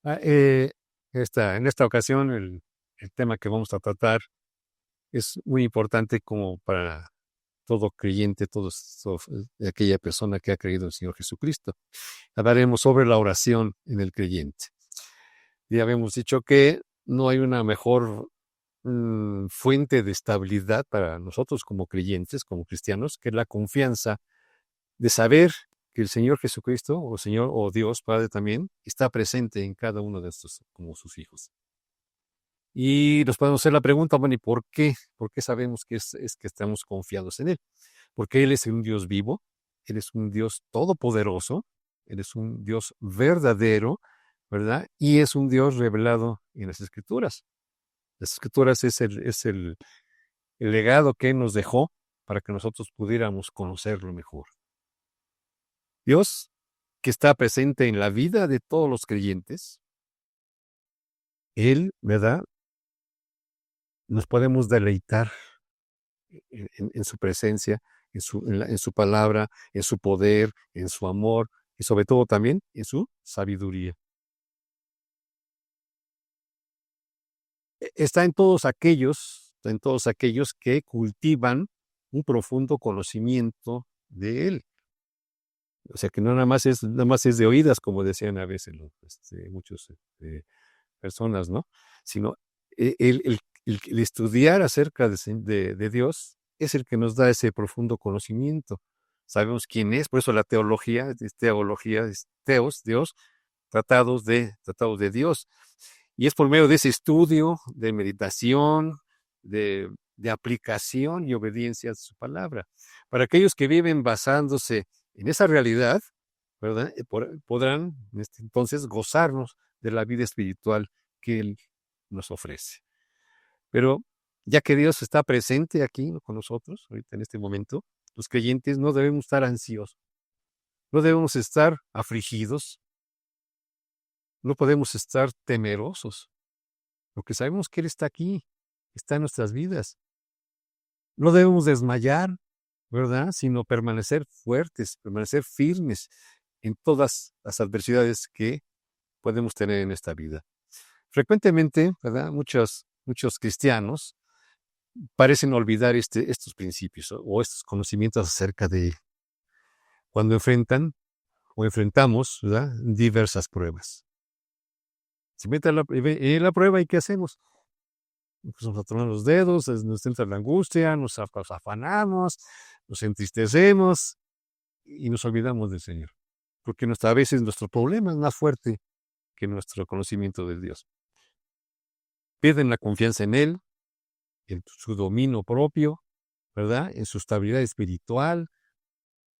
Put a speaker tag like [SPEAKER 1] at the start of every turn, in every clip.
[SPEAKER 1] Ah, eh, en esta ocasión, el tema que vamos a tratar es muy importante como para todo creyente, aquella persona que ha creído en el Señor Jesucristo. Hablaremos sobre la oración en el creyente. Ya habíamos dicho que no hay una mejor fuente de estabilidad para nosotros como creyentes, como cristianos, que la confianza de saber que el Señor Jesucristo, o Señor, o Dios Padre también, está presente en cada uno de estos como sus hijos. Y nos podemos hacer la pregunta, bueno, ¿y por qué? ¿Por qué sabemos que es que estamos confiados en Él? Porque Él es un Dios vivo, Él es un Dios todopoderoso, Él es un Dios verdadero, ¿verdad? Y es un Dios revelado en las Escrituras. Las Escrituras el legado que Él nos dejó para que nosotros pudiéramos conocerlo mejor. Dios, que está presente en la vida de todos los creyentes, Él, ¿verdad? Nos podemos deleitar en su presencia, en su palabra, en su poder, en su amor y sobre todo también en su sabiduría. Está en todos aquellos que cultivan un profundo conocimiento de Él. O sea que no nada más es de oídas, como decían a veces muchos personas, ¿no? Sino el estudiar acerca de Dios es el que nos da ese profundo conocimiento. Sabemos quién es, por eso la teología es teos, Dios, tratados de Dios. Y es por medio de ese estudio, de meditación, de aplicación y obediencia a su palabra. Para aquellos que viven basándose en esa realidad, ¿verdad? Podrán entonces gozarnos de la vida espiritual que Él nos ofrece. Pero ya que Dios está presente aquí con nosotros, ahorita en este momento, los creyentes no debemos estar ansiosos, no debemos estar afligidos, no podemos estar temerosos, porque sabemos que Él está aquí, está en nuestras vidas. No debemos desmayar, ¿verdad? Sino permanecer fuertes, permanecer firmes en todas las adversidades que podemos tener en esta vida. Frecuentemente, ¿verdad? Muchos cristianos parecen olvidar estos principios o estos conocimientos acerca de cuando enfrentan o enfrentamos, ¿verdad? Diversas pruebas. Se mete en la prueba y ¿qué hacemos? Pues nos atoramos los dedos, nos entra la angustia, nos afanamos, nos entristecemos y nos olvidamos del Señor. Porque a veces nuestro problema es más fuerte que nuestro conocimiento de Dios. Pierden la confianza en Él, en su dominio propio, ¿verdad? En su estabilidad espiritual,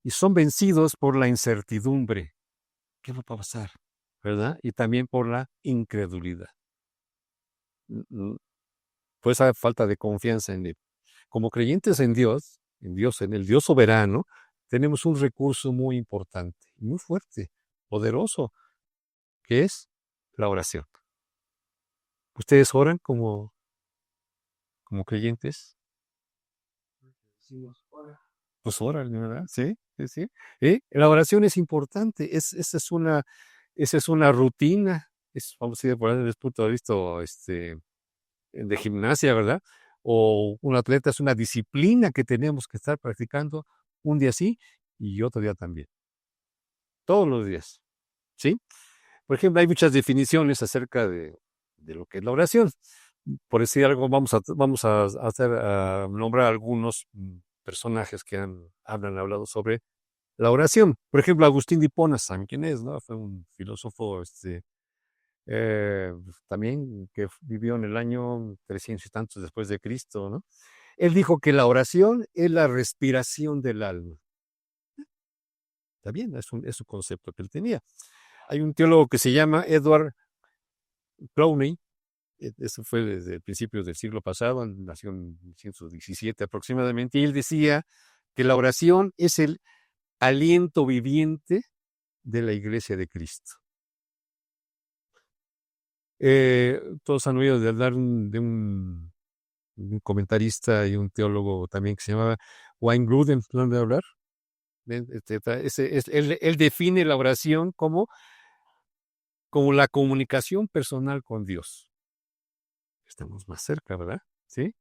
[SPEAKER 1] y son vencidos por la incertidumbre. ¿Qué va a pasar? ¿Verdad? Y también por la incredulidad. Por esa falta de confianza en Él. Como creyentes en el Dios soberano, tenemos un recurso muy importante, muy fuerte, poderoso, que es la oración. ¿Ustedes oran como creyentes? Pues oran, ¿verdad? Sí, sí, sí. La oración es importante, esa es una rutina, vamos a decir, por desde el punto de vista de gimnasia, ¿verdad? O un atleta es una disciplina que tenemos que estar practicando un día sí y otro día también, todos los días, ¿sí? Por ejemplo, hay muchas definiciones acerca de lo que es la oración. Por decir algo, a nombrar algunos personajes que han hablado sobre la oración. Por ejemplo, Agustín de Hipona, ¿saben quién es? ¿No? Fue un filósofo eh, también que vivió en el año 300 y tantos después de Cristo, ¿no? Él dijo que la oración es la respiración del alma. Está bien, es un concepto que él tenía. Hay un teólogo que se llama Edward Clowney, eso fue desde el principio del siglo pasado, nació en 1917 aproximadamente, y él decía que la oración es el aliento viviente de la iglesia de Cristo. Todos han oído de hablar de un comentarista y un teólogo también que se llamaba Wayne Grudem, ¿no han de hablar? Él define la oración como como la comunicación personal con Dios. Estamos más cerca, ¿verdad? ¿Sí?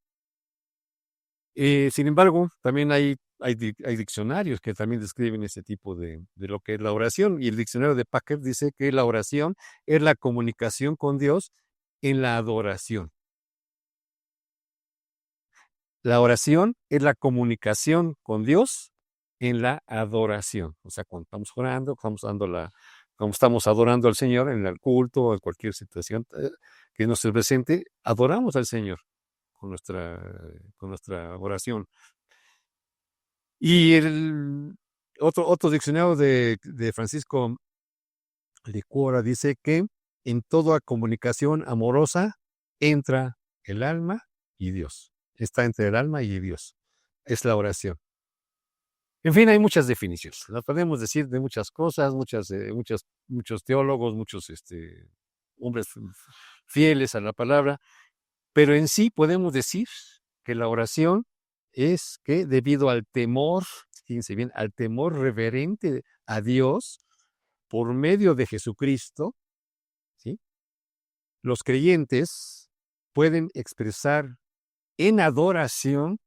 [SPEAKER 1] Sin embargo, también hay diccionarios que también describen ese tipo de lo que es la oración. Y el diccionario de Packer dice que la oración es la comunicación con Dios en la adoración. La oración es la comunicación con Dios en la adoración. O sea, cuando estamos orando, cuando estamos adorando al Señor en el culto o en cualquier situación que nos se presente, adoramos al Señor con nuestra oración. Y el otro diccionario de Francisco Licora dice que en toda comunicación amorosa entra el alma y Dios. Está entre el alma y Dios. Es la oración. En fin, hay muchas definiciones. Las podemos decir de muchas cosas, muchos teólogos, muchos hombres fieles a la palabra, pero en sí podemos decir que la oración es que debido al temor, fíjense bien, al temor reverente a Dios por medio de Jesucristo, ¿sí? Los creyentes pueden expresar en adoración,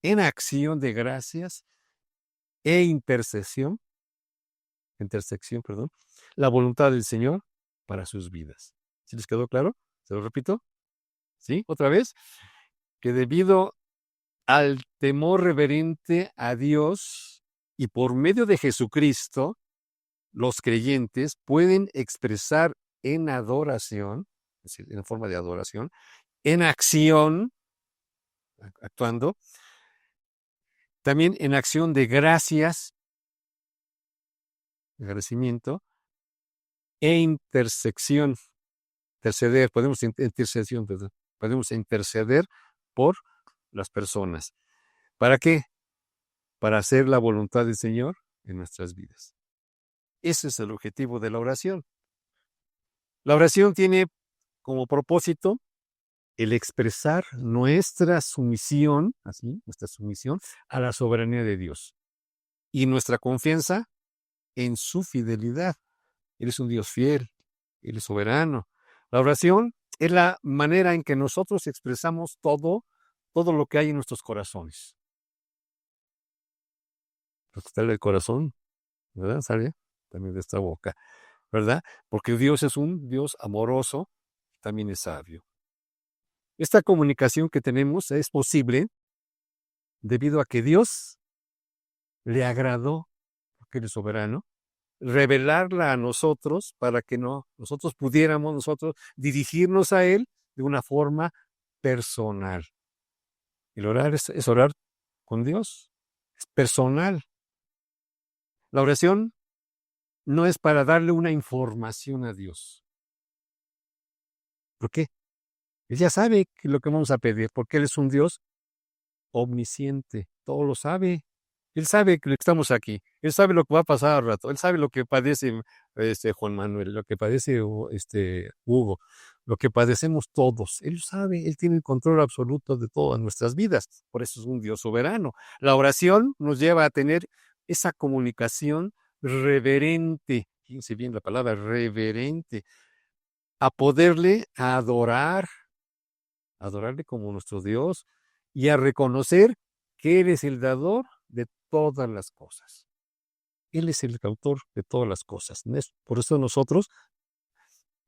[SPEAKER 1] en acción de gracias e intersección, perdón, la voluntad del Señor para sus vidas. ¿Sí les quedó claro? ¿Se lo repito? ¿Sí? Otra vez, que debido al temor reverente a Dios y por medio de Jesucristo, los creyentes pueden expresar en adoración, es decir, en forma de adoración, en acción, actuando, también en acción de gracias, agradecimiento, e intersección, interceder, podemos interceder por las personas. ¿Para qué? Para hacer la voluntad del Señor en nuestras vidas. Ese es el objetivo de la oración. La oración tiene como propósito el expresar nuestra sumisión a la soberanía de Dios y nuestra confianza en su fidelidad. Él es un Dios fiel, Él es soberano. La oración es la manera en que nosotros expresamos todo lo que hay en nuestros corazones. Lo que sale del corazón, ¿verdad? Sale también de esta boca, ¿verdad? Porque Dios es un Dios amoroso, también es sabio. Esta comunicación que tenemos es posible debido a que Dios le agradó, porque Él es soberano, revelarla a nosotros para que nosotros pudiéramos dirigirnos a Él de una forma personal. El orar es orar con Dios, es personal. La oración no es para darle una información a Dios. ¿Por qué? Él ya sabe lo que vamos a pedir, porque Él es un Dios omnisciente, todo lo sabe. Él sabe que estamos aquí, Él sabe lo que va a pasar al rato, Él sabe lo que padece Juan Manuel, lo que padece Hugo, lo que padecemos todos. Él sabe, Él tiene el control absoluto de todas nuestras vidas. Por eso es un Dios soberano. La oración nos lleva a tener esa comunicación reverente, fíjense bien la palabra reverente, a poderle adorarle como nuestro Dios y a reconocer que Él es el dador de todas las cosas. Él es el autor de todas las cosas. Por eso nosotros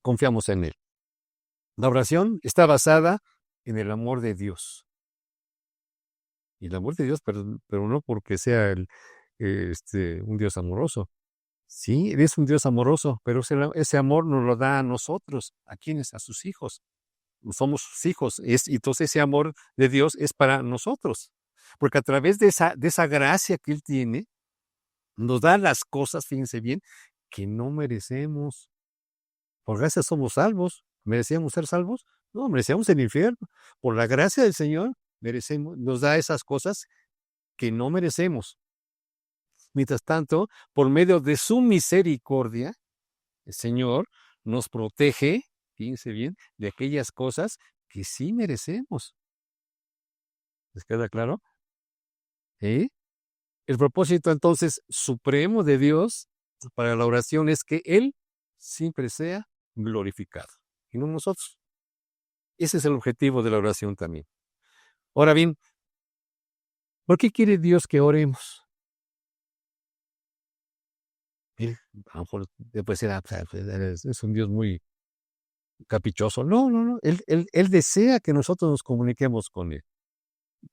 [SPEAKER 1] confiamos en Él. La oración está basada en el amor de Dios. Y el amor de Dios, pero no porque sea un Dios amoroso. Sí, Él es un Dios amoroso, pero ese amor nos lo da a nosotros, a quienes, a sus hijos. Somos sus hijos, y entonces ese amor de Dios es para nosotros, porque a través de esa gracia que Él tiene, nos da las cosas, fíjense bien, que no merecemos. Por gracia somos salvos. ¿Merecíamos ser salvos? No, merecíamos el infierno. Por la gracia del Señor, nos da esas cosas que no merecemos. Mientras tanto, por medio de su misericordia, el Señor nos protege, fíjense bien, de aquellas cosas que sí merecemos. ¿Les queda claro? ¿Sí? El propósito entonces supremo de Dios para la oración es que Él siempre sea glorificado, y no nosotros. Ese es el objetivo de la oración también. Ahora bien, ¿por qué quiere Dios que oremos? Él, a lo mejor puede ser, es un Dios muy caprichoso. No, no, no. Él desea que nosotros nos comuniquemos con Él.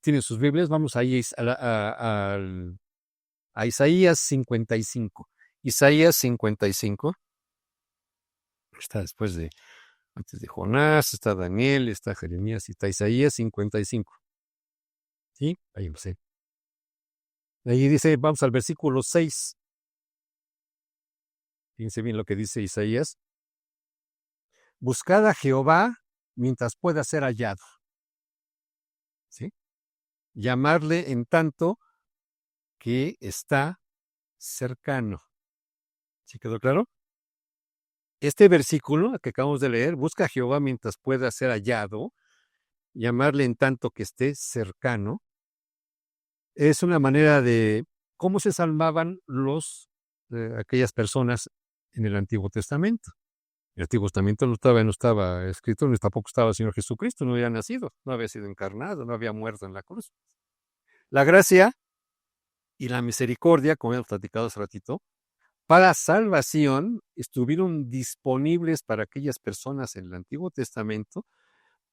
[SPEAKER 1] Tienen sus Biblias, vamos ahí a Isaías 55. Isaías 55 está después de, antes de Jonás, está Daniel, está Jeremías y está Isaías 55. ¿Sí? Ahí lo sé. Ahí dice, vamos al versículo 6. Fíjense bien lo que dice Isaías. Buscad a Jehová mientras pueda ser hallado. ¿Sí? Llamarle en tanto que está cercano. ¿Sí quedó claro? Este versículo que acabamos de leer, busca a Jehová mientras pueda ser hallado, llamarle en tanto que esté cercano, es una manera de cómo se salvaban aquellas personas en el Antiguo Testamento. El Antiguo Testamento no estaba escrito, ni tampoco estaba el Señor Jesucristo, no había nacido, no había sido encarnado, no había muerto en la cruz. La gracia y la misericordia, como hemos platicado hace ratito, para salvación estuvieron disponibles para aquellas personas en el Antiguo Testamento,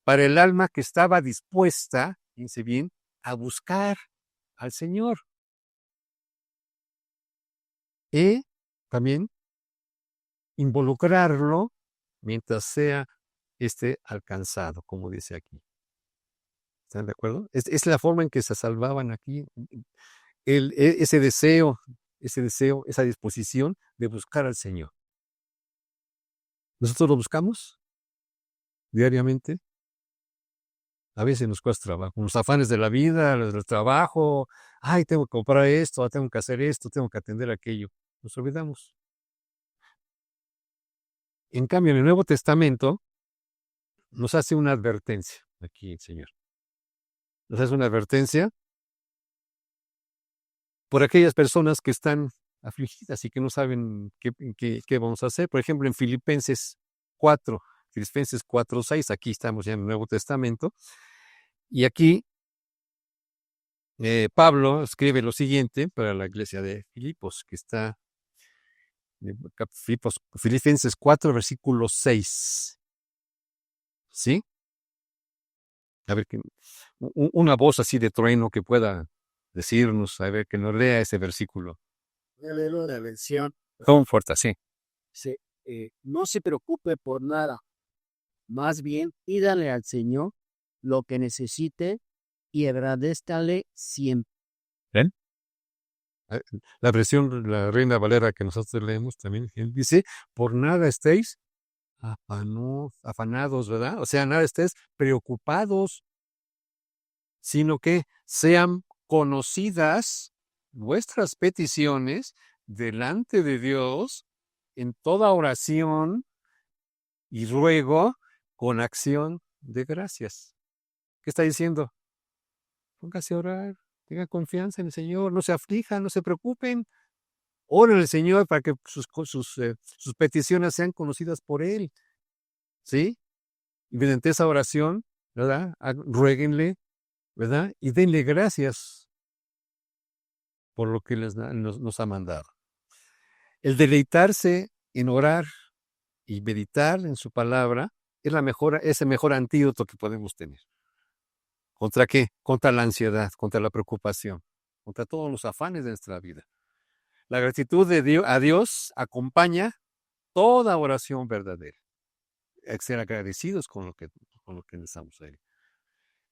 [SPEAKER 1] para el alma que estaba dispuesta, fíjense bien, a buscar al Señor. Y también involucrarlo mientras sea alcanzado, como dice aquí. ¿Están de acuerdo? Es la forma en que se salvaban aquí. Ese deseo, esa disposición de buscar al Señor. ¿Nosotros lo buscamos diariamente? A veces nos cuesta trabajo. Los afanes de la vida, del trabajo. Ay, tengo que comprar esto, tengo que hacer esto, tengo que atender aquello. Nos olvidamos. En cambio, en el Nuevo Testamento nos hace una advertencia. Aquí el Señor. Nos hace una advertencia por aquellas personas que están afligidas y que no saben qué vamos a hacer. Por ejemplo, en Filipenses 4:6, aquí estamos ya en el Nuevo Testamento, y aquí Pablo escribe lo siguiente para la iglesia de Filipos, que está en Filipenses 4, versículo 6. ¿Sí? A ver, una voz así de trueno que pueda decirnos, a ver, que nos lea ese versículo.
[SPEAKER 2] La lección.
[SPEAKER 1] Con fuerza, sí.
[SPEAKER 2] No se preocupe por nada, más bien pídale al Señor lo que necesite y agradézcale siempre.
[SPEAKER 1] ¿Ven? La versión, la Reina Valera que nosotros leemos también, dice, por nada estéis afanados, ¿verdad? O sea, nada estés preocupados, sino que sean conocidas vuestras peticiones delante de Dios en toda oración y ruego con acción de gracias. ¿Qué está diciendo? Póngase a orar, tengan confianza en el Señor, no se aflijan, no se preocupen. Oren al Señor para que sus peticiones sean conocidas por Él. ¿Sí? Y mediante esa oración, ¿verdad? Ruéguenle, ¿verdad? Y denle gracias por lo que nos ha mandado. El deleitarse en orar y meditar en su palabra es el mejor antídoto que podemos tener. ¿Contra qué? Contra la ansiedad, contra la preocupación, contra todos los afanes de nuestra vida. La gratitud a Dios acompaña toda oración verdadera. Hay que ser agradecidos con lo que necesitamos a Él.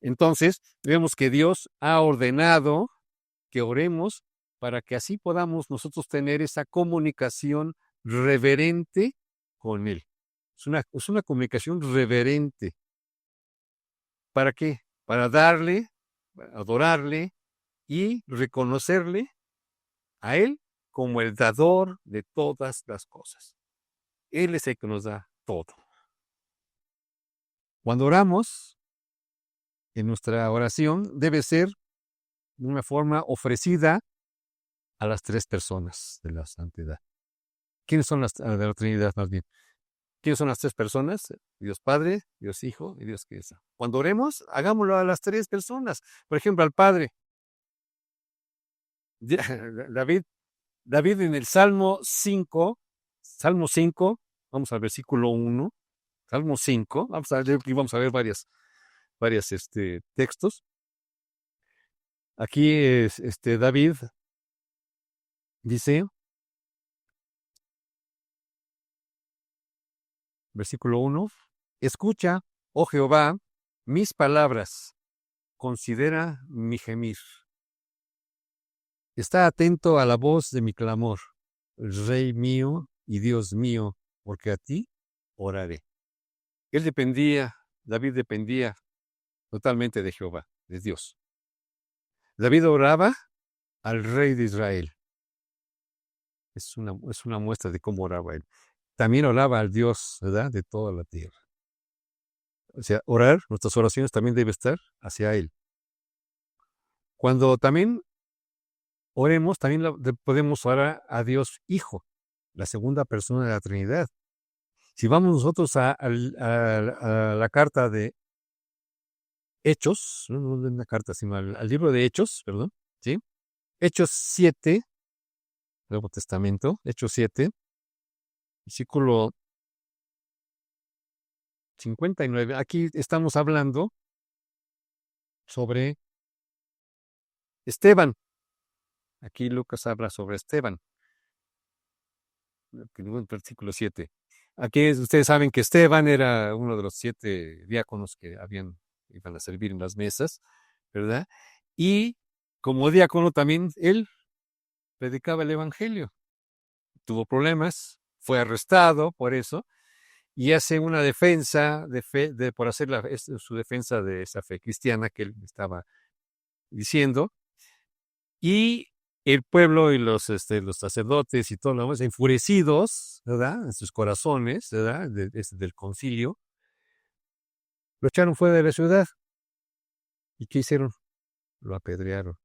[SPEAKER 1] Entonces, vemos que Dios ha ordenado que oremos para que así podamos nosotros tener esa comunicación reverente con Él. Es una comunicación reverente. ¿Para qué? Para darle, adorarle y reconocerle a Él como el dador de todas las cosas. Él es el que nos da todo. Cuando oramos, en nuestra oración debe ser de una forma ofrecida a las tres personas de la santidad. ¿quiénes son de la Trinidad más bien? ¿Quiénes son las tres personas? Dios Padre, Dios Hijo y Dios Cristo. Cuando oremos, hagámoslo a las tres personas. Por ejemplo, al Padre. David, David en el Salmo 5, vamos al versículo 1, Salmo 5, vamos a ver varias textos. Aquí David dice, versículo 1, escucha, oh Jehová, mis palabras, considera mi gemir. Está atento a la voz de mi clamor, Rey mío y Dios mío, porque a ti oraré. David dependía totalmente de Jehová, de Dios. David oraba al Rey de Israel. Es una muestra de cómo oraba él. También oraba al Dios, ¿verdad?, de toda la tierra. O sea, nuestras oraciones también deben estar hacia Él. Cuando también oremos, también podemos orar a Dios Hijo, la segunda persona de la Trinidad. Si vamos nosotros a la carta de Hechos, no de una carta, sino al libro de Hechos, perdón, ¿sí? Hechos 7, Nuevo Testamento, Hechos 7, versículo 59. Aquí estamos hablando sobre Esteban. Aquí Lucas habla sobre Esteban. Versículo 7. Aquí ustedes saben que Esteban era uno de los 7 diáconos que iban a servir en las mesas, ¿verdad? Y como diácono también él predicaba el evangelio. Tuvo problemas, fue arrestado por eso, y hace una defensa de fe, por hacer su defensa de esa fe cristiana que él estaba diciendo. Y el pueblo y los sacerdotes y todo lo demás, enfurecidos, ¿verdad?, en sus corazones, ¿verdad?, del concilio, lo echaron fuera de la ciudad. ¿Y qué hicieron? Lo apedrearon,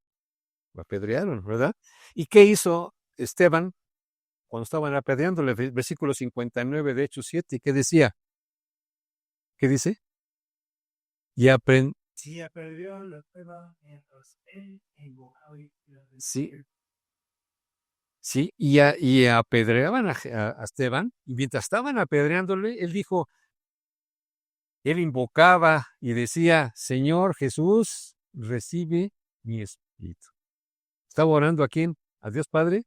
[SPEAKER 1] ¿verdad? ¿Y qué hizo Esteban cuando estaban apedreándole? Versículo 59 de Hechos 7, ¿qué decía? ¿Qué dice?
[SPEAKER 2] Sí, aprendió la prueba mientras él invocaba y
[SPEAKER 1] Sí, sí, y apedreaban a Esteban, y mientras estaban apedreándole, él invocaba y decía, Señor Jesús, recibe mi espíritu. ¿Estaba orando a quién? ¿A Dios Padre?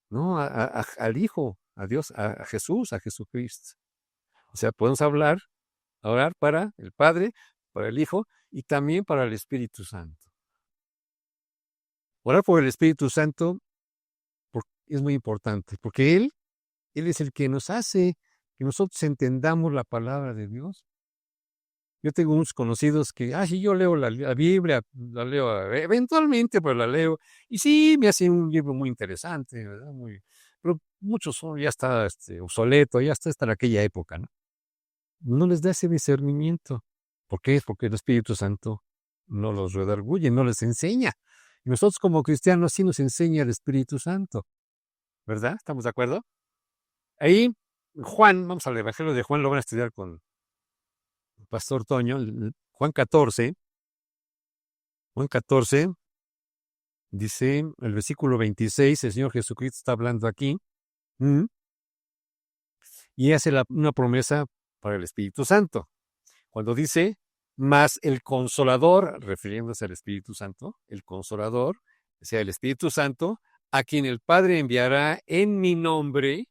[SPEAKER 1] No, al Hijo, a Dios, a Jesús, a Jesucristo. O sea, podemos orar para el Padre, para el Hijo y también para el Espíritu Santo. Orar por el Espíritu Santo es muy importante, porque Él es el que nos hace que nosotros entendamos la palabra de Dios. Yo tengo unos conocidos que, sí, yo leo la Biblia, la leo eventualmente, pero la leo, y sí, me hace un libro muy interesante, ¿verdad? Pero muchos ya está obsoleto, ya está en aquella época, ¿no? No les da ese discernimiento. ¿Por qué? Porque el Espíritu Santo no los redarguye, no les enseña. Y nosotros como cristianos sí nos enseña el Espíritu Santo, ¿verdad? ¿Estamos de acuerdo? Ahí, vamos al Evangelio de Juan, lo van a estudiar con el Pastor Toño, Juan 14, dice el versículo 26, el Señor Jesucristo está hablando aquí, y hace una promesa para el Espíritu Santo. Cuando dice, más el Consolador, refiriéndose al Espíritu Santo, el Consolador, o sea, el Espíritu Santo, a quien el Padre enviará en mi nombre,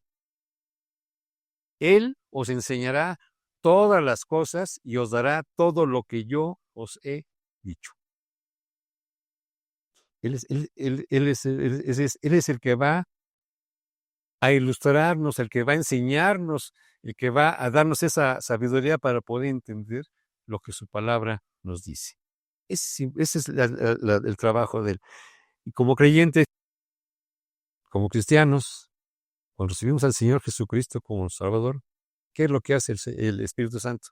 [SPEAKER 1] Él os enseñará todas las cosas y os dará todo lo que yo os he dicho. Él es el que va a ilustrarnos, el que va a enseñarnos, el que va a darnos esa sabiduría para poder entender lo que su palabra nos dice. Ese es el trabajo de él. Y como creyentes, como cristianos, cuando recibimos al Señor Jesucristo como Salvador, ¿qué es lo que hace el Espíritu Santo?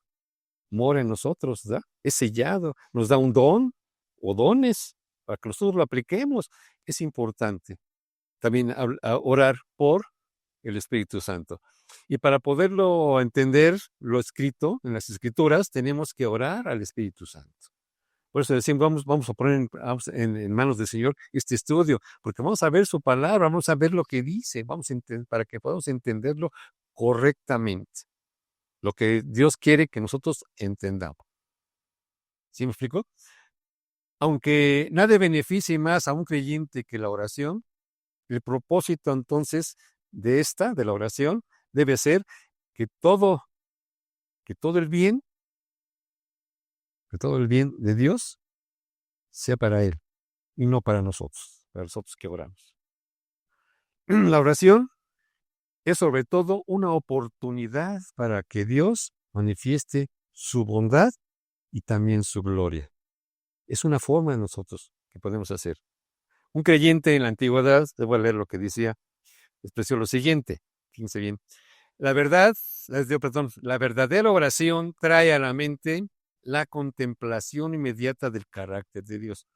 [SPEAKER 1] Mora en nosotros, ¿verdad? Es sellado, nos da un don o dones para que nosotros lo apliquemos. Es importante también orar por el Espíritu Santo. Y para poderlo entender, lo escrito en las Escrituras, tenemos que orar al Espíritu Santo. Por eso decimos, vamos a poner en manos del Señor este estudio, porque vamos a ver su palabra, vamos a ver lo que dice, para que podamos entenderlo correctamente. Lo que Dios quiere que nosotros entendamos. ¿Sí me explico? Aunque nada beneficie más a un creyente que la oración, el propósito entonces de la oración, debe ser que todo el bien, que todo el bien de Dios sea para Él y no para nosotros que oramos. La oración es sobre todo una oportunidad para que Dios manifieste su bondad y también su gloria. Es una forma de nosotros que podemos hacer. Un creyente en la antigüedad, te voy a leer lo que decía, expresó lo siguiente, fíjense bien. La verdadera oración trae a la mente la contemplación inmediata del carácter de Dios.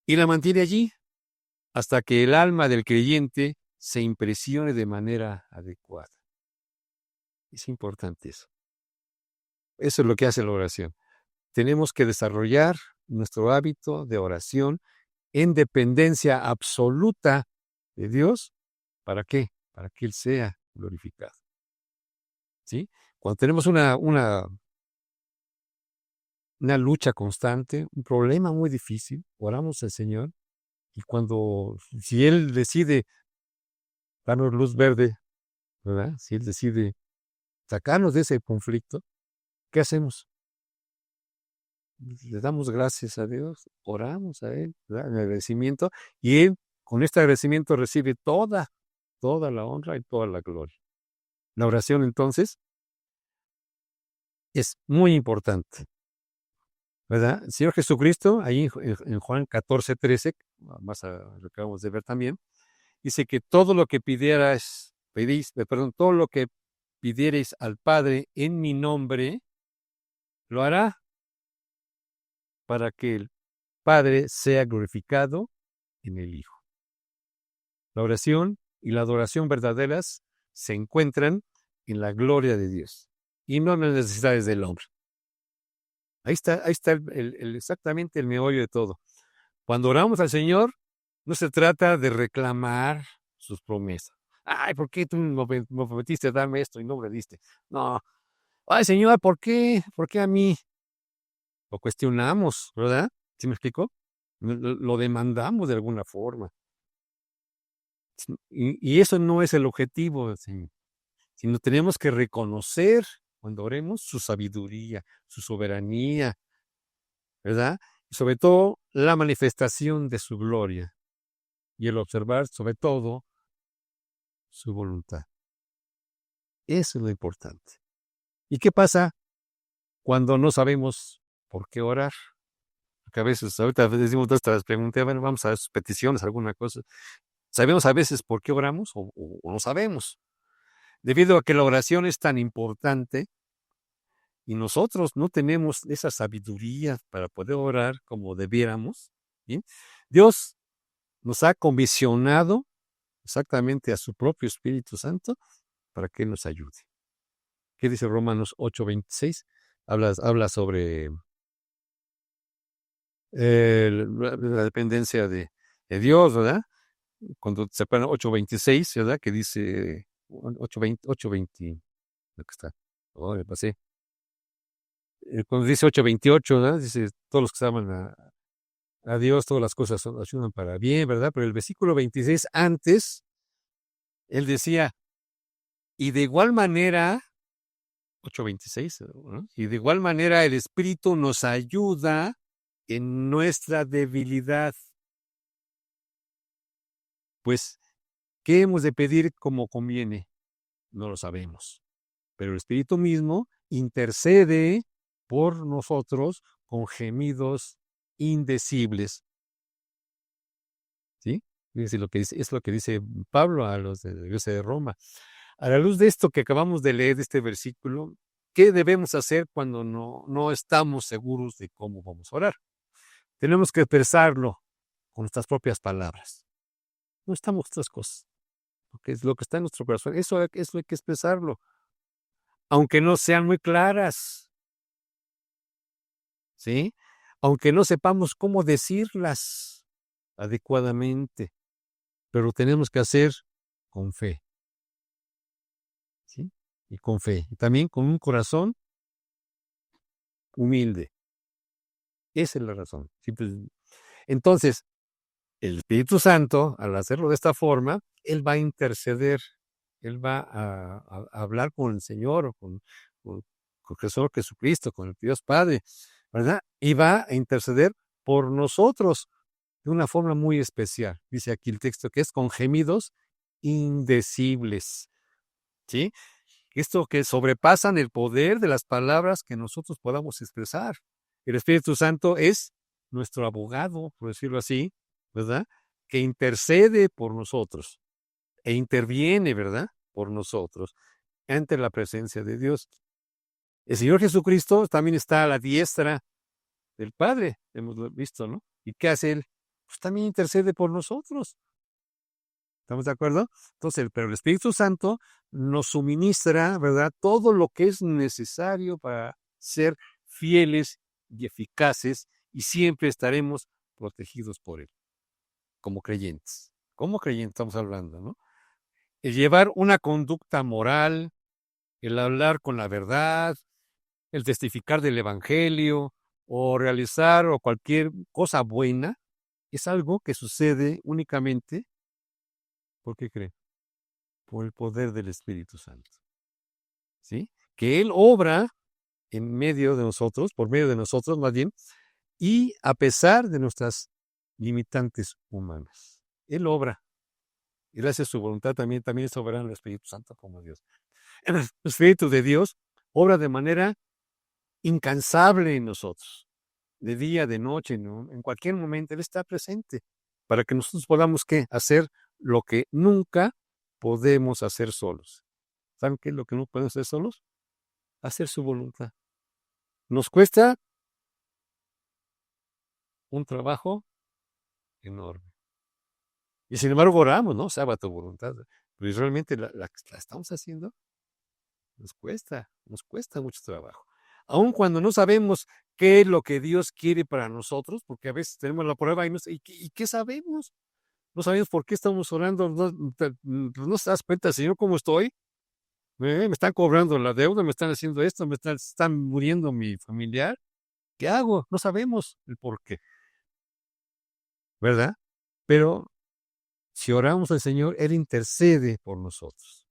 [SPEAKER 1] Y la mantiene allí hasta que el alma del creyente se impresione de manera adecuada. Es importante eso. Eso es lo que hace la oración. Tenemos que desarrollar nuestro hábito de oración en dependencia absoluta de Dios. ¿Para qué? Para que Él sea glorificado. ¿Sí? Cuando tenemos una lucha constante, un problema muy difícil, oramos al Señor y si Él decide darnos luz verde, ¿verdad? Si Él decide sacarnos de ese conflicto, ¿qué hacemos? Le damos gracias a Dios, oramos a Él, ¿verdad? En agradecimiento, y Él con este agradecimiento recibe toda la honra y toda la gloria. La oración entonces es muy importante, ¿verdad? El Señor Jesucristo, ahí en Juan 14:13, más lo acabamos de ver también, dice que todo lo que todo lo que pidiereis al Padre en mi nombre, lo hará para que el Padre sea glorificado en el Hijo. La oración y la adoración verdaderas se encuentran en la gloria de Dios y no en las necesidades del hombre. Ahí está exactamente el meollo de todo. Cuando oramos al Señor, no se trata de reclamar sus promesas. Ay, ¿por qué tú me prometiste darme esto y no me lo diste? No. Ay, Señor, ¿por qué? ¿Por qué a mí? Lo cuestionamos, ¿verdad? ¿Sí me explico? Lo demandamos de alguna forma. Y eso no es el objetivo, Señor, sino tenemos que reconocer cuando oremos su sabiduría, su soberanía, ¿verdad? Y sobre todo la manifestación de su gloria y el observar sobre todo su voluntad. Eso es lo importante. ¿Y qué pasa cuando no sabemos por qué orar? Porque a veces, ahorita decimos nuestras preguntas, bueno, vamos a ver sus peticiones, alguna cosa. ¿Sabemos a veces por qué oramos o no sabemos? Debido a que la oración es tan importante y nosotros no tenemos esa sabiduría para poder orar como debiéramos, ¿sí? Dios nos ha comisionado exactamente a su propio Espíritu Santo para que nos ayude. ¿Qué dice Romanos 8:26? Habla sobre la dependencia de Dios, ¿verdad? Cuando se pone 8:26, ¿verdad? Que dice 8:20, lo que está. Oh, me pasé. Cuando dice 8:28, ¿verdad? Dice, todos los que aman a Dios, todas las cosas ayudan para bien, ¿verdad? Pero el versículo 26 antes, él decía, y de igual manera, 8:26, ¿no? Y de igual manera el Espíritu nos ayuda en nuestra debilidad. Pues, ¿qué hemos de pedir como conviene? No lo sabemos. Pero el Espíritu mismo intercede por nosotros con gemidos indecibles. ¿Sí? Es lo que dice Pablo a los de la iglesia de Roma. A la luz de esto que acabamos de leer, de este versículo, ¿qué debemos hacer cuando no estamos seguros de cómo vamos a orar? Tenemos que expresarlo con nuestras propias palabras. No estamos otras cosas. porque es lo que está en nuestro corazón. Eso hay que expresarlo, aunque no sean muy claras, ¿sí? Aunque no sepamos cómo decirlas adecuadamente, pero lo tenemos que hacer con fe, ¿sí? Y con fe, y también con un corazón humilde. Esa es la razón. Sí, pues, entonces, el Espíritu Santo, al hacerlo de esta forma, Él va a interceder, Él va a hablar con el Señor o con Jesús Jesucristo, con el Dios Padre, ¿verdad? Y va a interceder por nosotros de una forma muy especial. Dice aquí el texto que es con gemidos indecibles, ¿sí? Esto que sobrepasan el poder de las palabras que nosotros podamos expresar. El Espíritu Santo es nuestro abogado, por decirlo así, ¿verdad? Que intercede por nosotros e interviene, ¿verdad? Por nosotros ante la presencia de Dios. El Señor Jesucristo también está a la diestra del Padre, hemos visto, ¿no? ¿Y qué hace Él? Pues también intercede por nosotros. ¿Estamos de acuerdo? Entonces, pero el Espíritu Santo nos suministra, ¿verdad? Todo lo que es necesario para ser fieles y eficaces y siempre estaremos protegidos por Él, como creyentes. Como creyentes estamos hablando, ¿no? El llevar una conducta moral, el hablar con la verdad, el testificar del Evangelio o realizar o cualquier cosa buena, es algo que sucede únicamente, ¿por qué creen? Por el poder del Espíritu Santo, ¿sí? Que Él obra en medio de nosotros, por medio de nosotros más bien, y a pesar de nuestras limitantes humanas. Él obra, y gracias a su voluntad también es soberano el Espíritu Santo como Dios. El Espíritu de Dios obra de manera incansable en nosotros, de día, de noche, ¿no? En cualquier momento Él está presente, para que nosotros podamos, ¿qué? Hacer lo que nunca podemos hacer solos. ¿Saben qué es lo que no podemos hacer solos? Hacer su voluntad. Nos cuesta un trabajo enorme. Y sin embargo oramos, ¿no? Sea tu voluntad. Pero realmente la estamos haciendo, nos cuesta mucho trabajo. Aun cuando no sabemos qué es lo que Dios quiere para nosotros, porque a veces tenemos la prueba ¿y qué sabemos? No sabemos por qué estamos orando, no te das cuenta, Señor, cómo estoy. Me están cobrando la deuda, me están haciendo esto, están muriendo mi familiar. ¿Qué hago? No sabemos el por qué, ¿verdad? Pero si oramos al Señor, Él intercede por nosotros.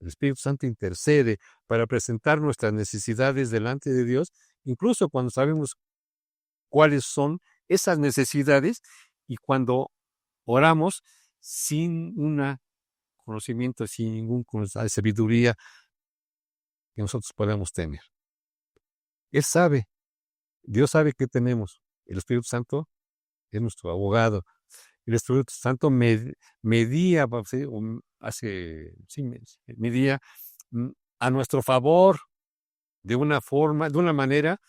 [SPEAKER 1] El Espíritu Santo intercede para presentar nuestras necesidades delante de Dios, incluso cuando sabemos cuáles son esas necesidades y cuando oramos sin un conocimiento, sin ninguna sabiduría que nosotros podamos tener. Él sabe, Dios sabe qué tenemos. El Espíritu Santo es nuestro abogado. El Espíritu Santo medía, medía a nuestro favor de una forma, de una manera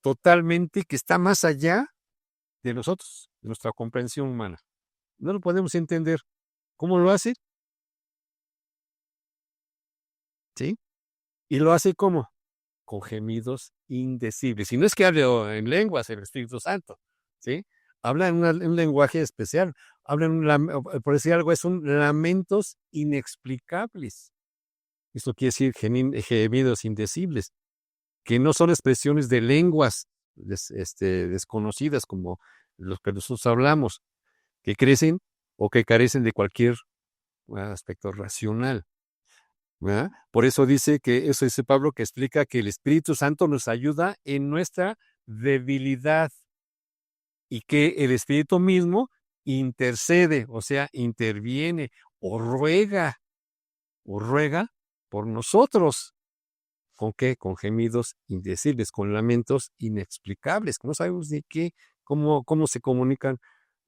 [SPEAKER 1] totalmente que está más allá de nosotros, de nuestra comprensión humana. No lo podemos entender. ¿Cómo lo hace? ¿Sí? Y lo hace ¿cómo? Con gemidos indecibles. Y no es que hable en lenguas el Espíritu Santo, ¿sí? Habla en un lenguaje especial. Habla por decir algo, son lamentos inexplicables. Esto quiere decir gemidos indecibles, que no son expresiones de lenguas desconocidas como los que nosotros hablamos, que crecen o que carecen de cualquier aspecto racional, ¿verdad? Por eso eso dice Pablo, que explica que el Espíritu Santo nos ayuda en nuestra debilidad y que el Espíritu mismo intercede, o sea, interviene o ruega por nosotros. ¿Con qué? Con gemidos indecibles, con lamentos inexplicables, que no sabemos de cómo se comunican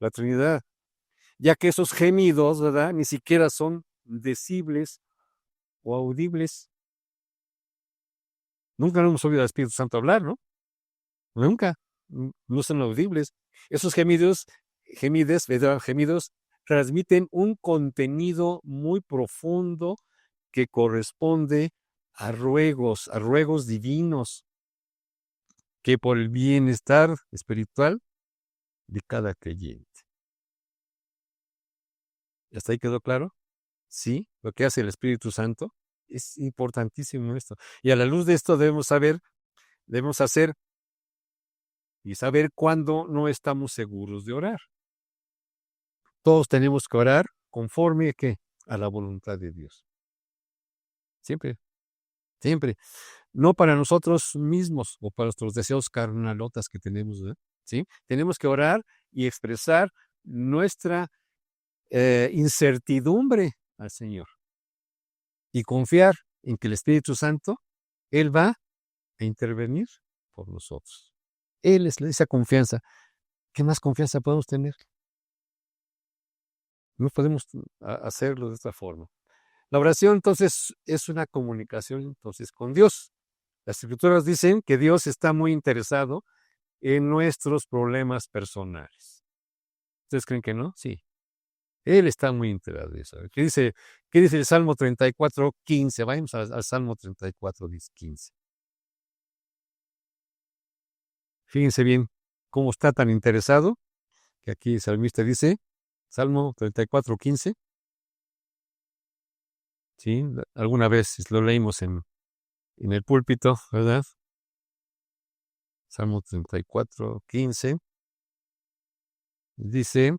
[SPEAKER 1] la Trinidad, ya que esos gemidos, ¿verdad? Ni siquiera son decibles o audibles. Nunca hemos oído al Espíritu Santo hablar, ¿no? Nunca. No son audibles. Esos gemidos, ¿verdad? Gemidos transmiten un contenido muy profundo que corresponde a ruegos divinos, que por el bienestar espiritual de cada creyente. ¿Hasta ahí quedó claro? Sí, lo que hace el Espíritu Santo es importantísimo esto. Y a la luz de esto debemos hacer y saber cuándo no estamos seguros de orar. Todos tenemos que orar conforme ¿a qué? A la voluntad de Dios. Siempre, siempre. No para nosotros mismos o para nuestros deseos carnalotas que tenemos, ¿verdad? ¿Sí? Tenemos que orar y expresar nuestra incertidumbre al Señor y confiar en que el Espíritu Santo, Él va a intervenir por nosotros. Él es esa confianza. ¿Qué más confianza podemos tener? No podemos hacerlo de esta forma. La oración entonces es una comunicación entonces con Dios. Las escrituras dicen que Dios está muy interesado en nuestros problemas personales. ¿Ustedes creen que no? Sí. Él está muy interesado en eso. ¿Qué dice el Salmo 34:15? Vayamos al Salmo 34:15. Fíjense bien cómo está tan interesado, que aquí el salmista dice, Salmo 34:15. Sí, alguna vez lo leímos en el púlpito, ¿verdad? Salmo 34:15. Dice,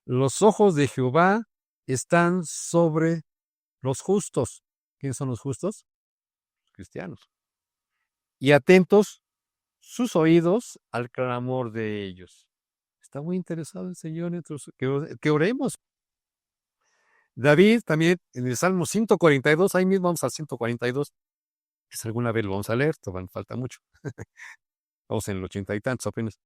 [SPEAKER 1] los ojos de Jehová están sobre los justos. ¿Quiénes son los justos? Los cristianos. Y atentos sus oídos al clamor de ellos. Está muy interesado el Señor en que oremos. David también en el Salmo 142, ahí mismo vamos al 142, que si alguna vez lo vamos a leer, todavía falta mucho. Vamos en el 80 y tantos apenas.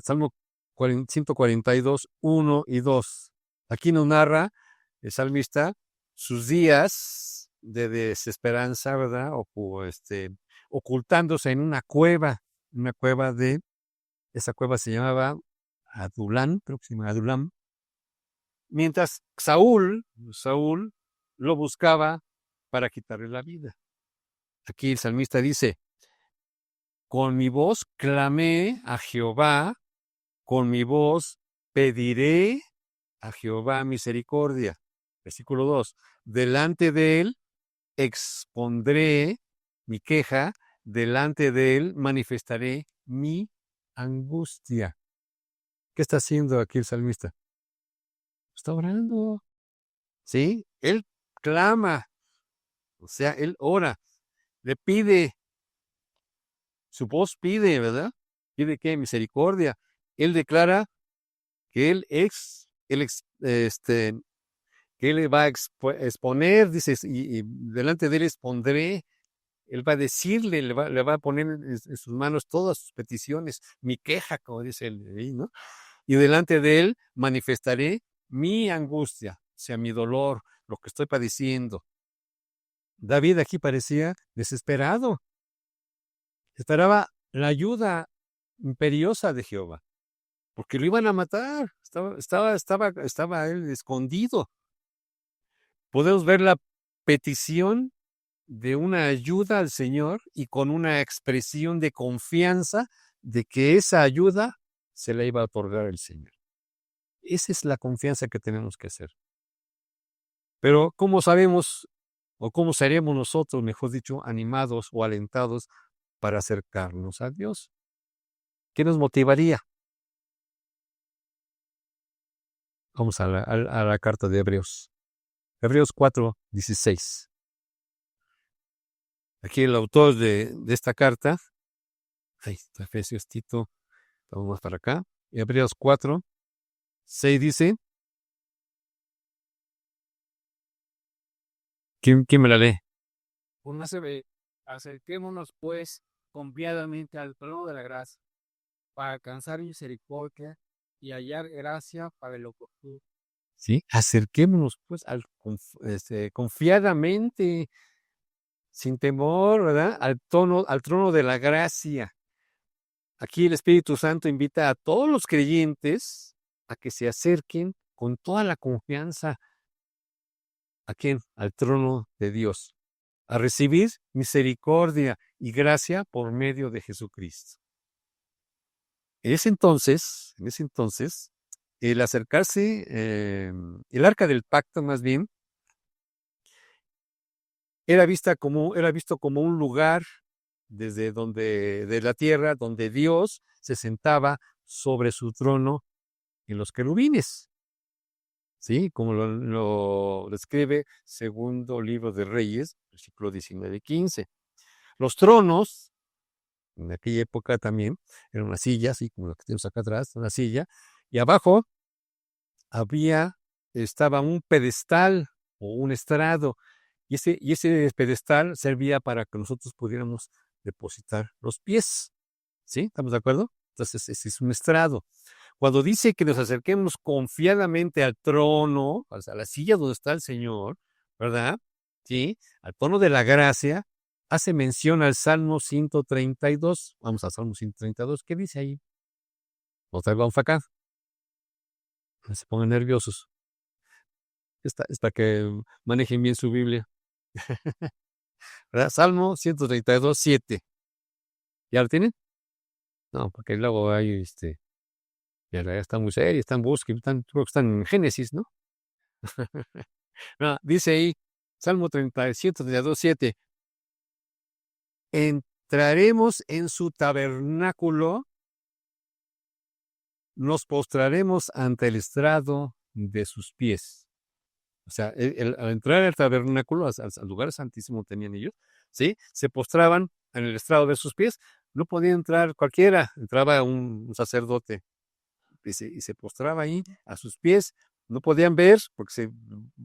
[SPEAKER 1] Salmo 142, 1 y 2. Aquí nos narra el salmista sus días de desesperanza, ¿verdad? Ocultándose en una cueva esa cueva se llamaba Adulán, creo que se llama Adulam, mientras Saúl lo buscaba para quitarle la vida. Aquí el salmista dice, con mi voz clamé a Jehová, con mi voz pediré a Jehová misericordia. Versículo 2. Delante de él expondré mi queja, delante de él manifestaré mi angustia. ¿Qué está haciendo aquí el salmista? Está orando. ¿Sí? Él clama, o sea, él ora, le pide, su voz pide, ¿verdad? Pide que misericordia. Él declara que que él le va a exponer, dice, y delante de él expondré, él va a decirle, le va a poner en sus manos todas sus peticiones, mi queja, como dice él ahí, ¿no? Y delante de él manifestaré mi angustia, o sea, mi dolor, lo que estoy padeciendo. David aquí parecía desesperado. Esperaba la ayuda imperiosa de Jehová, porque lo iban a matar. Estaba él escondido. Podemos ver la petición de una ayuda al Señor y con una expresión de confianza de que esa ayuda se la iba a otorgar el Señor. Esa es la confianza que tenemos que hacer. Pero ¿cómo sabemos o cómo seremos nosotros, mejor dicho, animados o alentados para acercarnos a Dios? ¿Qué nos motivaría? Vamos a la carta de Hebreos. Hebreos 4:16. Aquí el autor de esta carta, Efesios, Tito, vamos más para acá. Hebreos 4:6 dice, ¿quién me la lee?
[SPEAKER 2] Acerquémonos pues confiadamente al trono de la gracia para alcanzar misericordia y hallar gracia para el oportuno.
[SPEAKER 1] ¿Sí? Acerquémonos pues confiadamente, sin temor, ¿verdad? Al trono de la gracia. Aquí el Espíritu Santo invita a todos los creyentes a que se acerquen con toda la confianza. ¿A quién? Al trono de Dios, a recibir misericordia y gracia por medio de Jesucristo. En ese entonces, el acercarse, el arca del pacto más bien, era visto como un lugar de la tierra, donde Dios se sentaba sobre su trono en los querubines, ¿sí? Como lo describe segundo libro de Reyes, versículo 19 y 15. Los tronos, en aquella época también, eran una silla, así como la que tenemos acá atrás, una silla, y abajo estaba un pedestal o un estrado, y ese pedestal servía para que nosotros pudiéramos depositar los pies, ¿sí? ¿Estamos de acuerdo? Entonces, ese es un estrado. Cuando dice que nos acerquemos confiadamente al trono, o sea, a la silla donde está el Señor, ¿verdad? ¿Sí? Al trono de la gracia, hace mención al Salmo 132. Vamos al Salmo 132. ¿Qué dice ahí? Otra vez vamos acá. No se pongan nerviosos. Es para que manejen bien su Biblia. ¿Verdad? Salmo 132, 7. ¿Ya lo tienen? No, porque luego hay, ya está muy serio, están buscando, creo que están en Génesis, ¿no? No, dice ahí, Salmo 37, 32, 7. Entraremos en su tabernáculo, nos postraremos ante el estrado de sus pies. O sea, al entrar al tabernáculo, al lugar santísimo tenían ellos, ¿sí? Se postraban en el estrado de sus pies. No podía entrar cualquiera, entraba un sacerdote y se postraba ahí a sus pies. No podían ver, porque se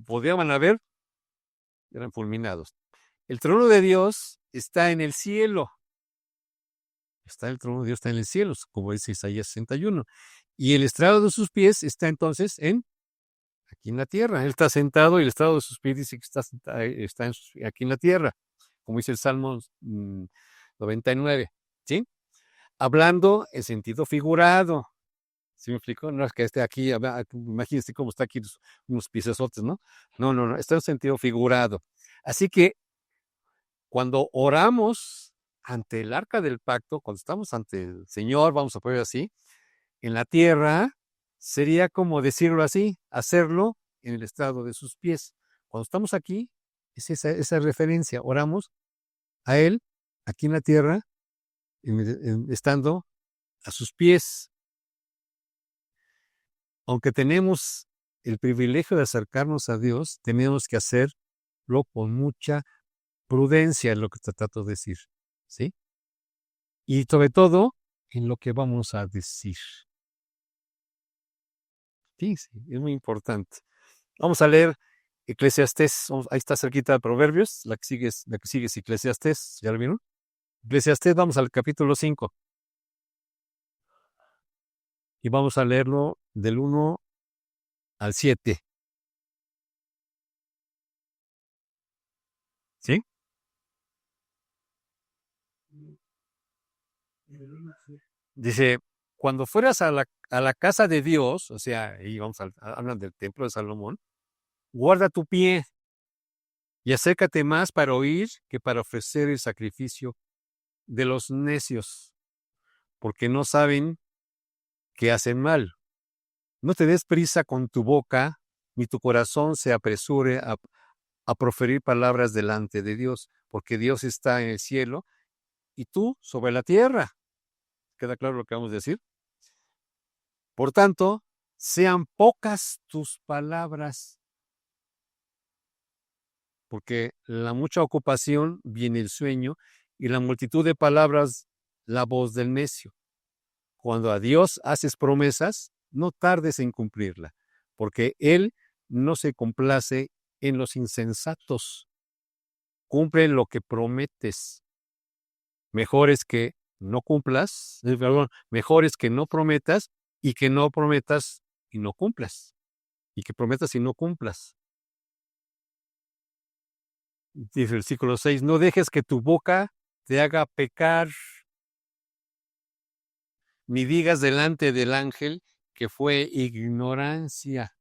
[SPEAKER 1] podían ver, eran fulminados. El trono de Dios está en el cielo. El trono de Dios está en el cielo, como dice Isaías 61. Y el estrado de sus pies está entonces aquí en la tierra. Él está sentado y el estrado de sus pies dice que está aquí en la tierra, como dice el Salmo 99, ¿sí? Hablando en sentido figurado. ¿Sí me explico? No es que esté aquí, imagínense cómo está aquí unos piezotes, ¿no? No, está en sentido figurado. Así que cuando oramos ante el arca del pacto, cuando estamos ante el Señor, vamos a poner así, en la tierra, sería como decirlo así, hacerlo en el estrado de sus pies. Cuando estamos aquí, es esa referencia, oramos a Él, aquí en la tierra, estando a sus pies. Aunque tenemos el privilegio de acercarnos a Dios, tenemos que hacerlo con mucha prudencia, es lo que te trato de decir, ¿sí? Y sobre todo, en lo que vamos a decir. Sí, es muy importante. Vamos a leer Eclesiastés, ahí está cerquita de Proverbios, la que sigue es Eclesiastés, ¿ya lo vieron? Eclesiastés, vamos al capítulo 5 y vamos a leerlo del 1 al 7, ¿sí? Dice, cuando fueras a la casa de Dios, o sea, ahí hablan del templo de Salomón, guarda tu pie y acércate más para oír que para ofrecer el sacrificio de los necios, porque no saben que hacen mal. No te des prisa con tu boca, ni tu corazón se apresure a proferir palabras delante de Dios, porque Dios está en el cielo y tú sobre la tierra. ¿Queda claro lo que vamos a decir? Por tanto, sean pocas tus palabras, porque la mucha ocupación viene el sueño y la multitud de palabras la voz del necio. Cuando a Dios haces promesas, no tardes en cumplirla, porque Él no se complace en los insensatos. Cumple lo que prometes. Mejor es que no cumplas, mejor es que no prometas y que no prometas y no cumplas. Y que prometas y no cumplas. Dice el versículo 6, no dejes que tu boca te haga pecar ni digas delante del ángel que fue ignorancia,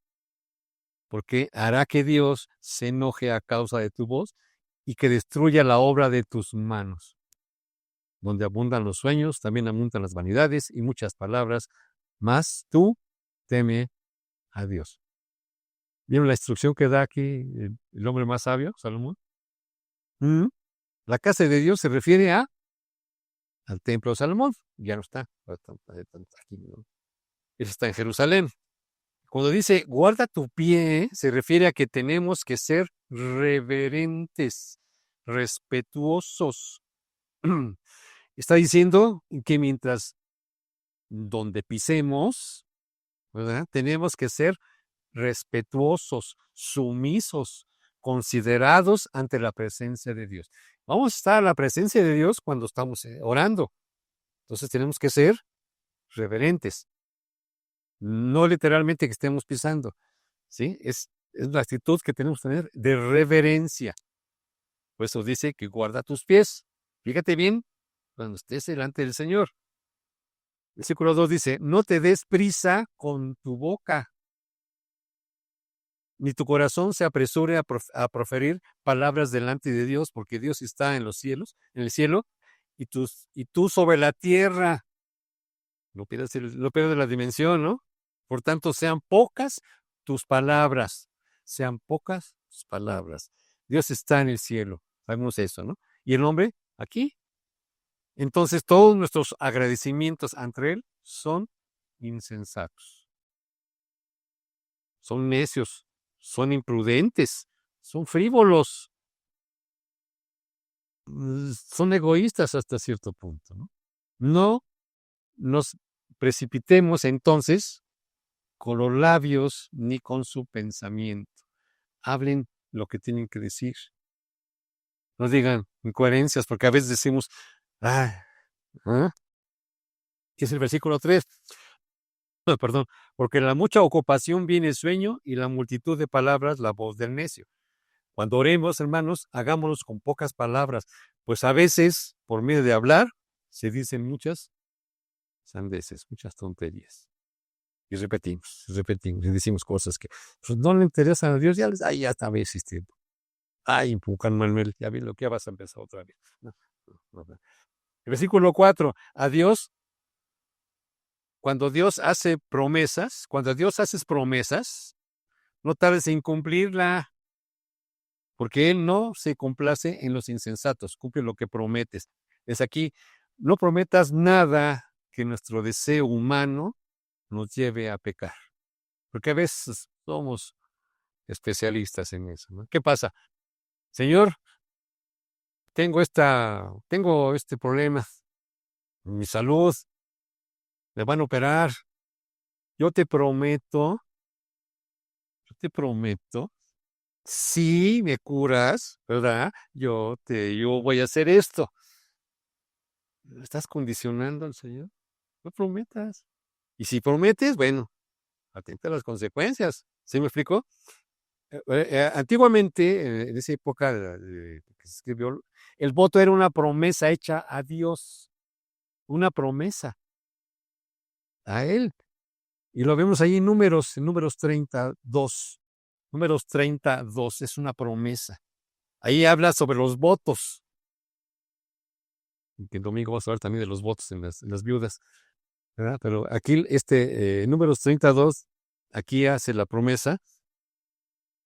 [SPEAKER 1] porque hará que Dios se enoje a causa de tu voz y que destruya la obra de tus manos. Donde abundan los sueños, también abundan las vanidades y muchas palabras, mas tú teme a Dios. ¿Vieron la instrucción que da aquí el hombre más sabio, Salomón? La casa de Dios se refiere al templo de Salomón. Ya no está. Aquí, ¿no? Eso está en Jerusalén. Cuando dice guarda tu pie, se refiere a que tenemos que ser reverentes, respetuosos. Está diciendo que mientras donde pisemos, ¿verdad? Tenemos que ser respetuosos, sumisos, considerados ante la presencia de Dios. Vamos a estar a la presencia de Dios cuando estamos orando. Entonces tenemos que ser reverentes. No literalmente que estemos pisando, ¿sí? Es la actitud que tenemos que tener de reverencia. Por eso dice que guarda tus pies. Fíjate bien cuando estés delante del Señor. Versículo 2 dice, no te des prisa con tu boca, ni tu corazón se apresure a proferir palabras delante de Dios, porque Dios está en los cielos, en el cielo, y tú sobre la tierra. No pierdas la dimensión, ¿no? Por tanto, sean pocas tus palabras. Sean pocas tus palabras. Dios está en el cielo. Sabemos eso, ¿no? Y el hombre aquí. Entonces, todos nuestros agradecimientos ante Él son insensatos. Son necios. Son imprudentes. Son frívolos. Son egoístas hasta cierto punto, ¿no? No nos precipitemos entonces con los labios ni con su pensamiento. Hablen lo que tienen que decir. No digan incoherencias, porque a veces decimos, es el versículo 3. Perdón, porque la mucha ocupación viene el sueño y la multitud de palabras la voz del necio. Cuando oremos, hermanos, hagámoslos con pocas palabras, pues a veces, por medio de hablar, se dicen muchas sandeces, muchas tonterías. Y repetimos, y decimos cosas que pues, no le interesan a Dios, ya está bien existiendo. Pucan Manuel, ya vi lo que vas a empezar otra vez. No. El versículo 4, a Dios, cuando Dios hace promesas, no tardes en cumplirla, porque Él no se complace en los insensatos, cumple lo que prometes. Es aquí, no prometas nada que nuestro deseo humano nos lleve a pecar, porque a veces somos especialistas en eso, ¿no? ¿Qué pasa? Señor, tengo este problema, mi salud, me van a operar, yo te prometo, si me curas, ¿verdad? Yo voy a hacer esto. ¿Estás condicionando al Señor? No prometas. Y si prometes, bueno, atenta a las consecuencias. ¿Sí me explico? Antiguamente, en esa época que se escribió, el voto era una promesa hecha a Dios, una promesa a Él. Y lo vemos ahí en números 32. Números 32 es una promesa. Ahí habla sobre los votos. Que el domingo vamos a hablar también de los votos en las viudas, ¿verdad? Pero aquí, números 32, aquí hace la promesa.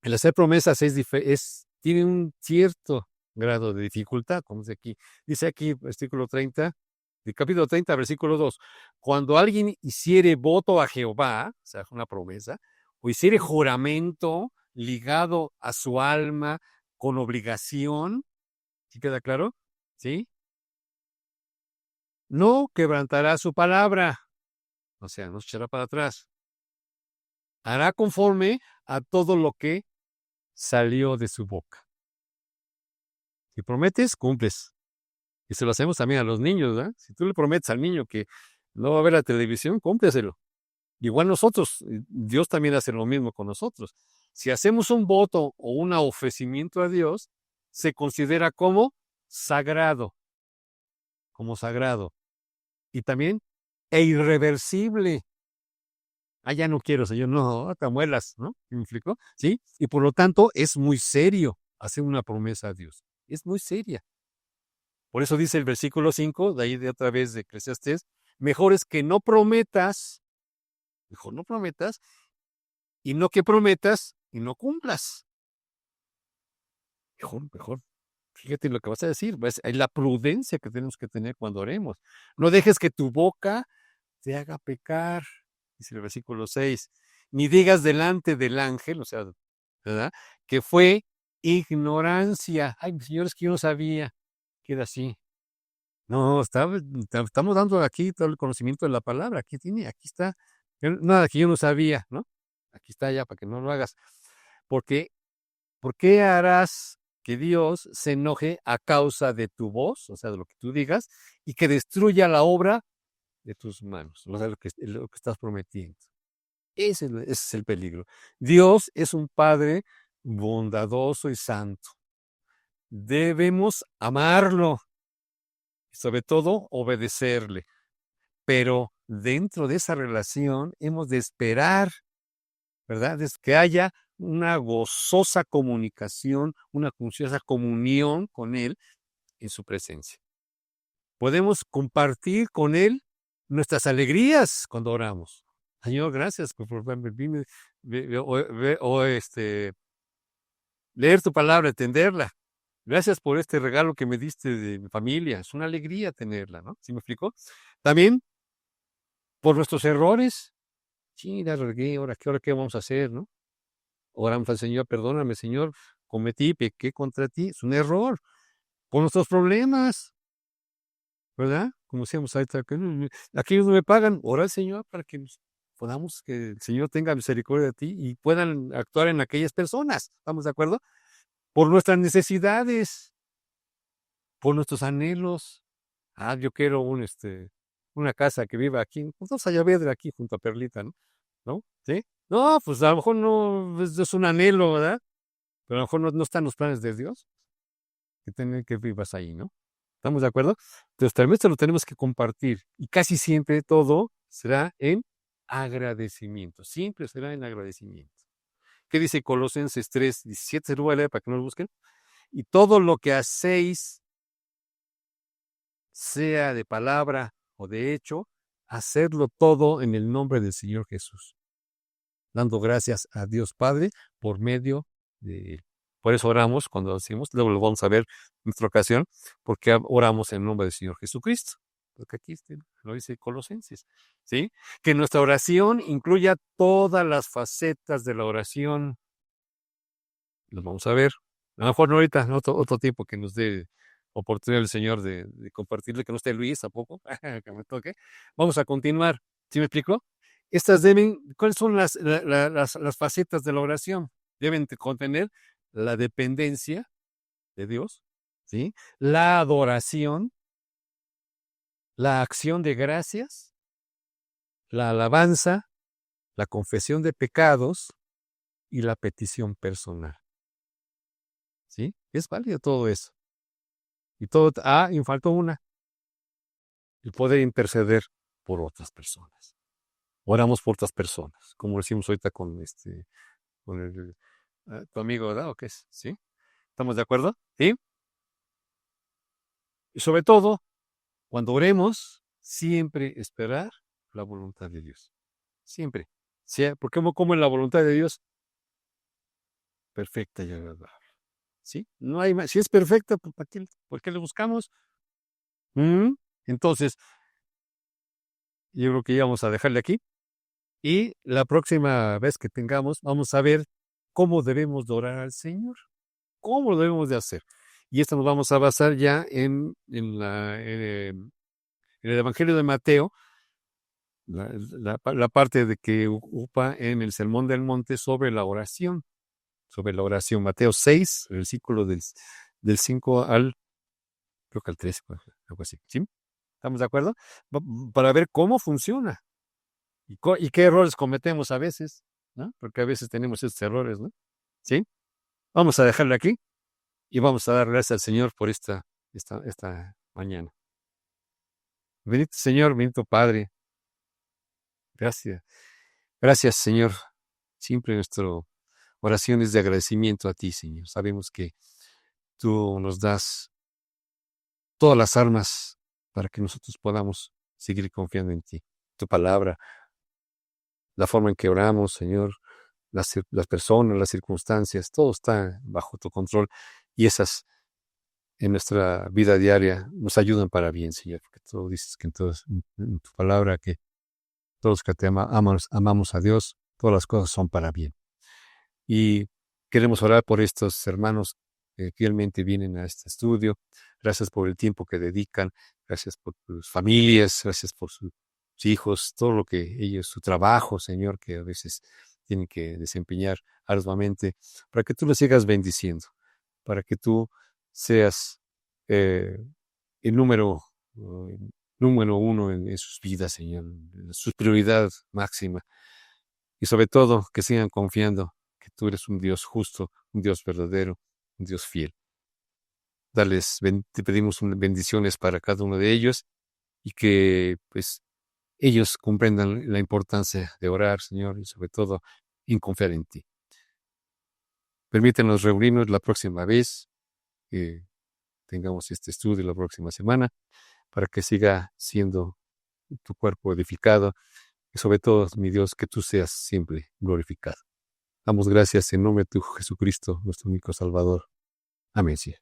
[SPEAKER 1] El hacer promesas tiene un cierto grado de dificultad, como dice aquí. Dice aquí, versículo 30, del capítulo 30, versículo 2. Cuando alguien hiciere voto a Jehová, o sea, una promesa, o hiciere juramento ligado a su alma con obligación, ¿sí queda claro? ¿Sí? No quebrantará su palabra, o sea, no se echará para atrás. Hará conforme a todo lo que salió de su boca. Si prometes, cumples. Y se lo hacemos también a los niños, ¿verdad? Si tú le prometes al niño que no va a ver la televisión, cúmpleselo. Igual nosotros, Dios también hace lo mismo con nosotros. Si hacemos un voto o un ofrecimiento a Dios, se considera como sagrado. Y también e irreversible. Ah, ya no quiero, Señor, no, te muelas, ¿no? ¿Me explico? ¿Sí? Y por lo tanto es muy serio hacer una promesa a Dios. Es muy seria. Por eso dice el versículo 5, de ahí de otra vez de Eclesiastés, mejor es que no prometas, mejor no prometas, y no que prometas y no cumplas. Mejor. Fíjate lo que vas a decir, es la prudencia que tenemos que tener cuando oremos. No dejes que tu boca te haga pecar, dice el versículo 6, ni digas delante del ángel, o sea, ¿verdad? Que fue ignorancia. Ay, señores, que yo no sabía. Queda así. No, estamos dando aquí todo el conocimiento de la palabra. Aquí está. Nada que yo no sabía, ¿no? Aquí está ya para que no lo hagas. Porque, ¿por qué harás que Dios se enoje a causa de tu voz, o sea, de lo que tú digas, y que destruya la obra de tus manos, o sea, lo que estás prometiendo? Ese es el peligro. Dios es un Padre bondadoso y santo. Debemos amarlo y sobre todo obedecerle. Pero dentro de esa relación hemos de esperar, ¿verdad? Es que haya una gozosa comunicación, una gozosa comunión con Él en su presencia. Podemos compartir con Él nuestras alegrías cuando oramos. Señor, gracias por permitirme leer tu palabra, entenderla. Gracias por este regalo que me diste de mi familia. Es una alegría tenerla, ¿no? ¿Sí me explico? También por nuestros errores. Sí, la regué, ahora qué vamos a hacer, ¿no? Oramos al Señor, perdóname, Señor, pequé contra ti. Es un error. Por nuestros problemas, ¿verdad? Como decíamos ahorita, aquellos no me pagan, ora al Señor para que podamos, que el Señor tenga misericordia de ti y puedan actuar en aquellas personas. ¿Estamos de acuerdo? Por nuestras necesidades, por nuestros anhelos. Ah, yo quiero una casa que viva aquí, pues vamos a Saavedra, aquí junto a Perlita, ¿no? ¿No? ¿Sí? No, pues a lo mejor no es un anhelo, ¿verdad? Pero a lo mejor no están los planes de Dios que tener que vivas ahí, ¿no? ¿Estamos de acuerdo? Entonces, tal vez te lo tenemos que compartir y casi siempre todo será en agradecimiento, siempre será en agradecimiento. ¿Qué dice Colosenses 3:17? Se lo voy a leer para que no lo busquen. Y todo lo que hacéis, sea de palabra o de hecho, hacerlo todo en el nombre del Señor Jesús, dando gracias a Dios Padre por medio de Él. Por eso oramos cuando decimos, luego lo vamos a ver en otra ocasión, porque oramos en el nombre del Señor Jesucristo. Porque aquí lo dice Colosenses, ¿sí? Que nuestra oración incluya todas las facetas de la oración. Los vamos a ver. A lo mejor no ahorita, en otro tiempo que nos dé oportunidad el Señor de compartirle, que no esté Luis tampoco, que me toque. Vamos a continuar. ¿Sí me explico? ¿Cuáles son las facetas de la oración? Deben contener la dependencia de Dios, ¿sí? La adoración, la acción de gracias, la alabanza, la confesión de pecados y la petición personal, ¿sí? Es válido todo eso. Y y faltó una, el poder interceder por otras personas. Oramos por otras personas, como decimos ahorita con tu amigo, ¿verdad? ¿O qué es? ¿Sí? ¿Estamos de acuerdo? ¿Sí? Y sobre todo, cuando oremos, siempre esperar la voluntad de Dios. Siempre. ¿Sí? Porque como en la voluntad de Dios, perfecta y agradable. ¿Sí? No hay más. Si es perfecta, pues ¿por qué le buscamos? Entonces, yo creo que ya vamos a dejarle aquí. Y la próxima vez que tengamos, vamos a ver cómo debemos de orar al Señor. ¿Cómo lo debemos de hacer? Y esto nos vamos a basar ya en el Evangelio de Mateo, la parte de que ocupa en el Sermón del Monte sobre la oración. Mateo 6, versículo del 5 creo que al 13, algo así. ¿Sí? ¿Estamos de acuerdo? Para ver cómo funciona y qué errores cometemos a veces, ¿no? Porque a veces tenemos estos errores, ¿no? ¿Sí? Vamos a dejarlo aquí y vamos a dar gracias al Señor por esta mañana. Bendito Señor, bendito Padre, Gracias. Gracias, Señor. Siempre nuestra oración es de agradecimiento a ti, Señor. Sabemos que tú nos das todas las armas para que nosotros podamos seguir confiando en ti. Tu palabra, la forma en que oramos, Señor, las personas, las circunstancias, todo está bajo tu control y esas en nuestra vida diaria nos ayudan para bien, Señor, porque tú dices que en tu palabra que todos que te amamos a Dios, todas las cosas son para bien. Y queremos orar por estos hermanos que fielmente vienen a este estudio. Gracias por el tiempo que dedican, gracias por sus familias, gracias por sus hijos, todo lo que ellos, su trabajo, Señor, que a veces tienen que desempeñar arduamente, para que tú los sigas bendiciendo, para que tú seas eh, el número uno en sus vidas, Señor, su prioridad máxima. Y sobre todo, que sigan confiando que tú eres un Dios justo, un Dios verdadero, un Dios fiel. Te pedimos bendiciones para cada uno de ellos y que pues ellos comprendan la importancia de orar, Señor, y sobre todo en confiar en ti. Permítenos reunirnos la próxima vez, que tengamos este estudio la próxima semana, para que siga siendo tu cuerpo edificado y sobre todo, mi Dios, que tú seas siempre glorificado. Damos gracias en nombre de tu Jesucristo, nuestro único Salvador. Amén. Sí.